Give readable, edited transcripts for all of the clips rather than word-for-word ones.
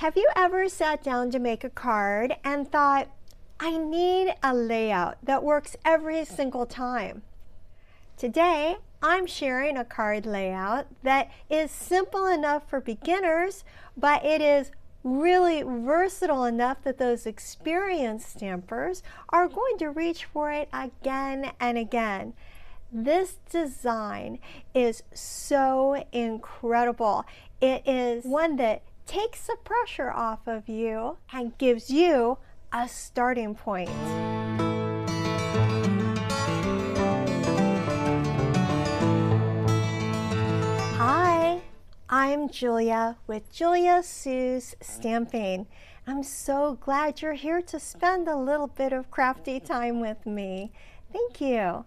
Have you ever sat down to make a card and thought, I need a layout that works every single time? Today, I'm sharing a card layout that is simple enough for beginners, but it is really versatile enough that those experienced stampers are going to reach for it again and again. This design is so incredible. It is one that takes the pressure off of you and gives you a starting point. Hi, I'm Julia with Julia Sue's Stamping. I'm so glad you're here to spend a little bit of crafty time with me. Thank you.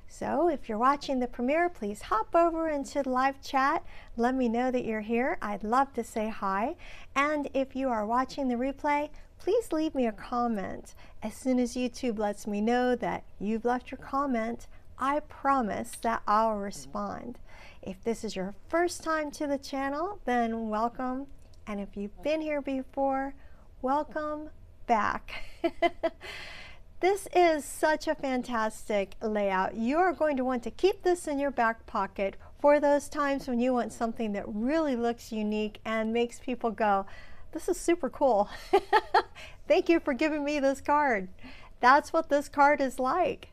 So if you're watching the premiere, please hop over into the live chat. Let me know that you're here. I'd love to say hi. And if you are watching the replay, please leave me a comment. As soon as YouTube lets me know that you've left your comment, I promise that I'll respond. If this is your first time to the channel, then welcome. And if you've been here before, welcome back. This is such a fantastic layout. You are going to want to keep this in your back pocket for those times when you want something that really looks unique and makes people go, this is super cool. Thank you for giving me this card. That's what this card is like.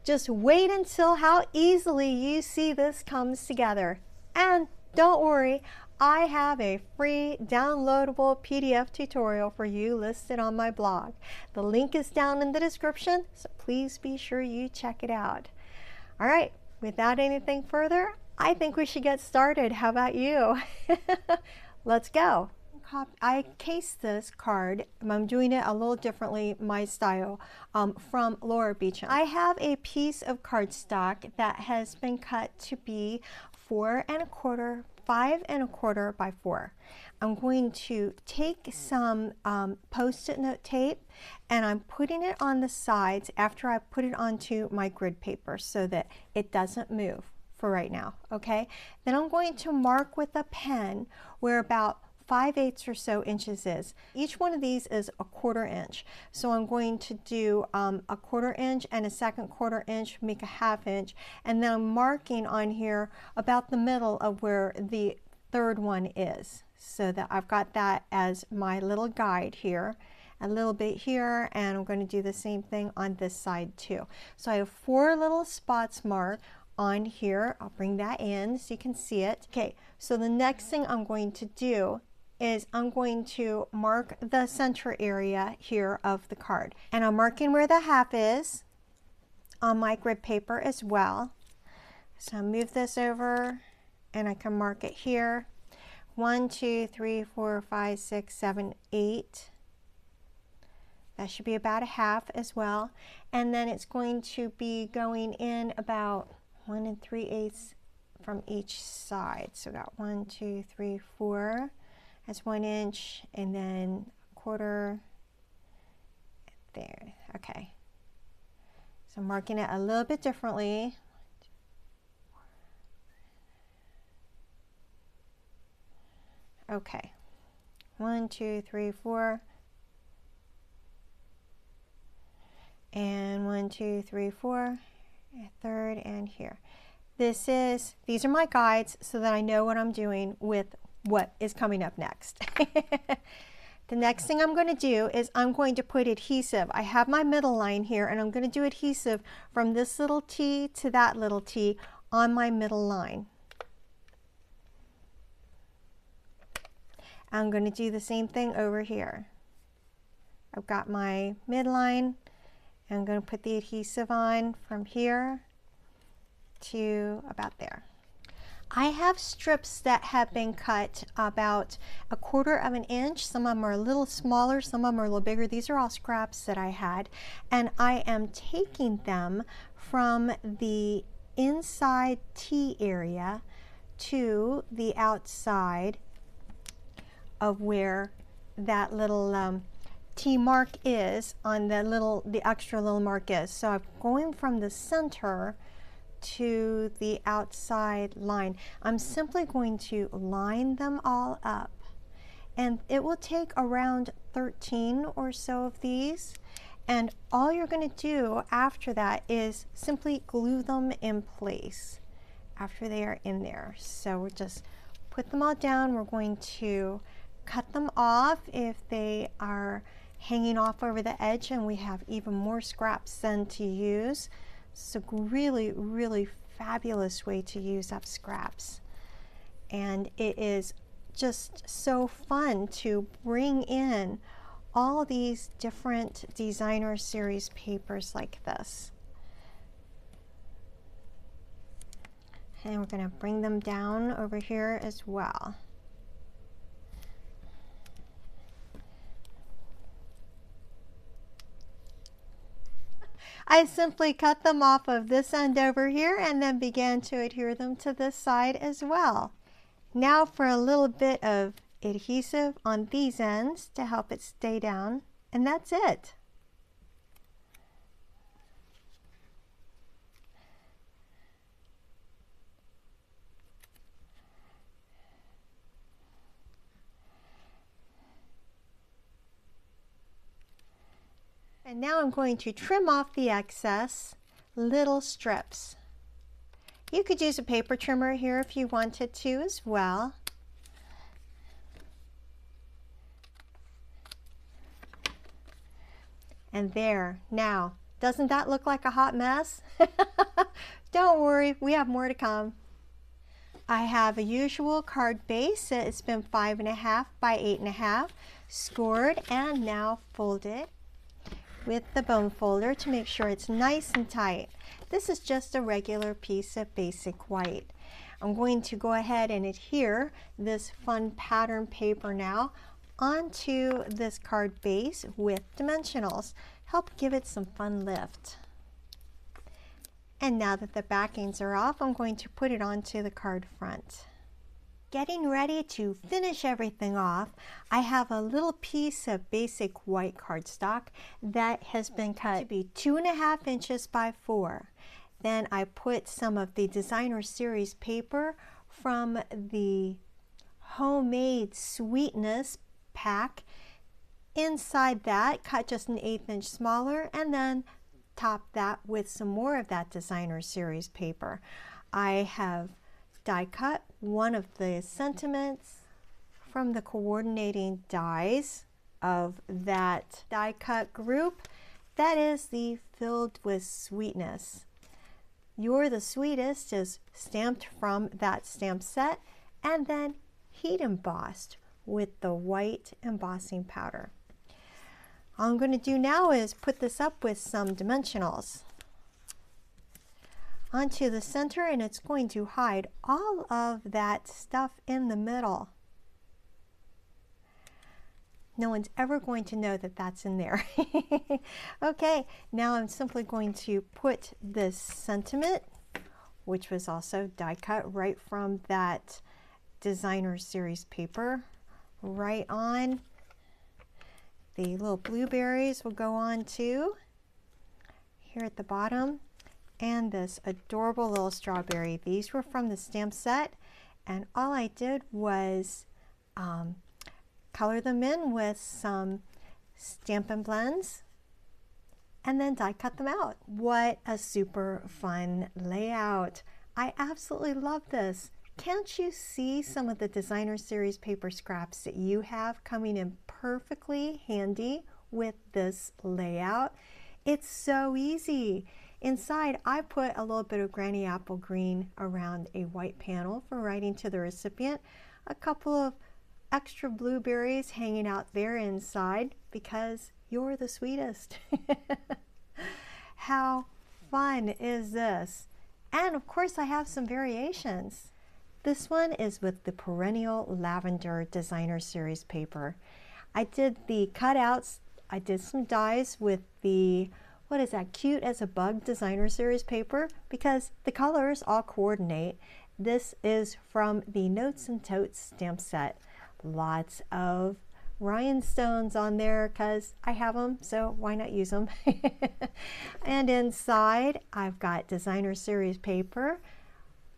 Just wait until how easily you see this comes together. And don't worry, I have a free downloadable PDF tutorial for you listed on my blog. The link is down in the description, so please be sure you check it out. All right, without anything further, I think we should get started. How about you? Let's go. I cased this card, I'm doing it a little differently, my style, from Laura Beecham. I have a piece of cardstock that has been cut to be 4 1/4, 5 1/4 by 4. I'm going to take some post-it note tape and I'm putting it on the sides after I put it onto my grid paper so that it doesn't move for right now, okay? Then I'm going to mark with a pen where about 5/8 or so inches is. Each one of these is a 1/4 inch. So I'm going to do a 1/4 inch and a second 1/4 inch, make a 1/2 inch, and then I'm marking on here about the middle of where the third one is, so that I've got that as my little guide here, a little bit here, and I'm going to do the same thing on this side too. So I have 4 little spots marked on here. I'll bring that in so you can see it. Okay, so the next thing I'm going to do is I'm going to mark the center area here of the card. And I'm marking where the 1/2 is on my grid paper as well. So I'll move this over and I can mark it here. 1, 2, 3, 4, 5, 6, 7, 8. That should be about a 1/2 as well. And then it's going to be going in about 1 3/8 from each side. So got 1, 2, 3, 4. That's 1 inch, and then 1/4 there. Okay, so I'm marking it a little bit differently. Okay, 1, 2, 3, 4, and 1, 2, 3, 4, a third, and here. These are my guides so that I know what I'm doing with what is coming up next. The next thing I'm going to do is I'm going to put adhesive. I have my middle line here and I'm going to do adhesive from this little T to that little T on my middle line. I'm going to do the same thing over here. I've got my midline. I'm going to put the adhesive on from here to about there. I have strips that have been cut about 1/4 inch. Some of them are a little smaller, some of them are a little bigger. These are all scraps that I had, and I am taking them from the inside T area to the outside of where that little T mark is on the extra little mark is. So I'm going from the center to the outside line. I'm simply going to line them all up And it will take around 13 or so of these. And all you're going to do after that is simply glue them in place after they are in there. So we'll just put them all down. We're going to cut them off if they are hanging off over the edge, and we have even more scraps then to use. It's a really, really fabulous way to use up scraps. And it is just so fun to bring in all these different designer series papers like this. And we're going to bring them down over here as well. I simply cut them off of this end over here and then began to adhere them to this side as well. Now for a little bit of adhesive on these ends to help it stay down, and that's it. And now I'm going to trim off the excess little strips. You could use a paper trimmer here if you wanted to as well. And there, now, doesn't that look like a hot mess? Don't worry, we have more to come. I have a usual card base. It's been 5.5 by 8.5, scored and now folded with the bone folder to make sure it's nice and tight. This is just a regular piece of basic white. I'm going to go ahead and adhere this fun pattern paper now onto this card base with dimensionals. Help give it some fun lift. And now that the backings are off, I'm going to put it onto the card front. Getting ready to finish everything off, I have a little piece of basic white cardstock that has been cut to be 2.5 inches by 4. Then I put some of the designer series paper from the Homemade Sweetness pack inside that, cut just an 1/8 inch smaller, and then top that with some more of that designer series paper. I have die cut one of the sentiments from the coordinating dies of that die cut group. That is the Filled with Sweetness. You're the Sweetest is stamped from that stamp set and then heat embossed with the white embossing powder. All I'm going to do now is put this up with some dimensionals onto the center, and it's going to hide all of that stuff in the middle. No one's ever going to know that that's in there. Okay, now I'm simply going to put this sentiment, which was also die cut right from that designer series paper, right on. The little blueberries will go on too, here at the bottom. And this adorable little strawberry. These were from the stamp set, and all I did was color them in with some Stampin' Blends and then die cut them out. What a super fun layout. I absolutely love this. Can't you see some of the designer series paper scraps that you have coming in perfectly handy with this layout? It's so easy. Inside, I put a little bit of Granny Apple Green around a white panel for writing to the recipient, a couple of extra blueberries hanging out there inside because you're the sweetest. How fun is this? And of course, I have some variations. This one is with the Perennial Lavender Designer Series paper. I did the cutouts, I did some dies with the what is that, Cute as a Bug Designer Series paper because the colors all coordinate. This is from the Notes and Totes stamp set. Lots of rhinestones on there because I have them, so why not use them? And inside I've got designer series paper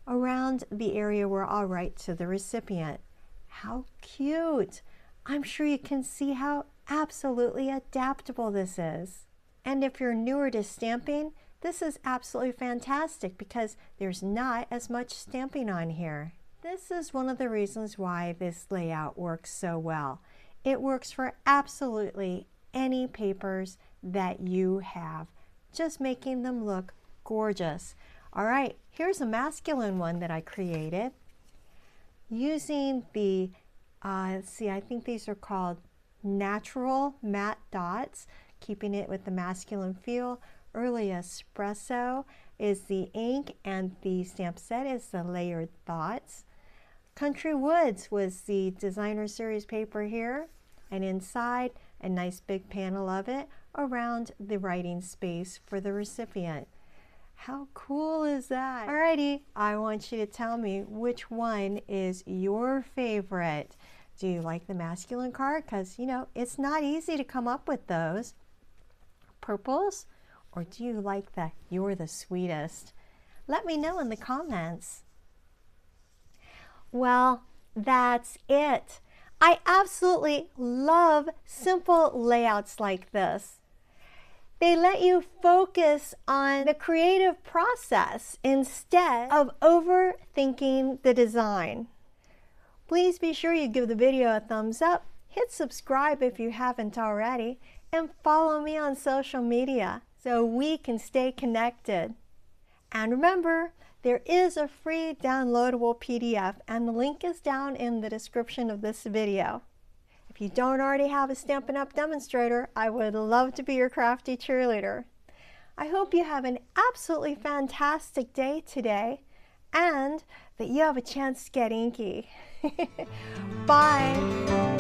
around the area where I'll write to the recipient. How cute! I'm sure you can see how absolutely adaptable this is. And if you're newer to stamping, this is absolutely fantastic because there's not as much stamping on here. This is one of the reasons why this layout works so well. It works for absolutely any papers that you have, just making them look gorgeous. All right, here's a masculine one that I created using the, let's see, I think these are called natural matte dots, keeping it with the masculine feel. Early Espresso is the ink, and the stamp set is the layered thoughts. Country Woods was the designer series paper here, and inside a nice big panel of it around the writing space for the recipient. How cool is that? Alrighty, I want you to tell me which one is your favorite. Do you like the masculine card? Because, you know, it's not easy to come up with those. Purples? Or do you like the "You're the Sweetest"? Let me know in the comments. Well, that's it. I absolutely love simple layouts like this. They let you focus on the creative process instead of overthinking the design. Please be sure you give the video a thumbs up, hit subscribe if you haven't already, and follow me on social media so we can stay connected. And remember, there is a free downloadable PDF, and the link is down in the description of this video. If you don't already have a Stampin' Up! Demonstrator, I would love to be your crafty cheerleader. I hope you have an absolutely fantastic day today and that you have a chance to get inky. Bye!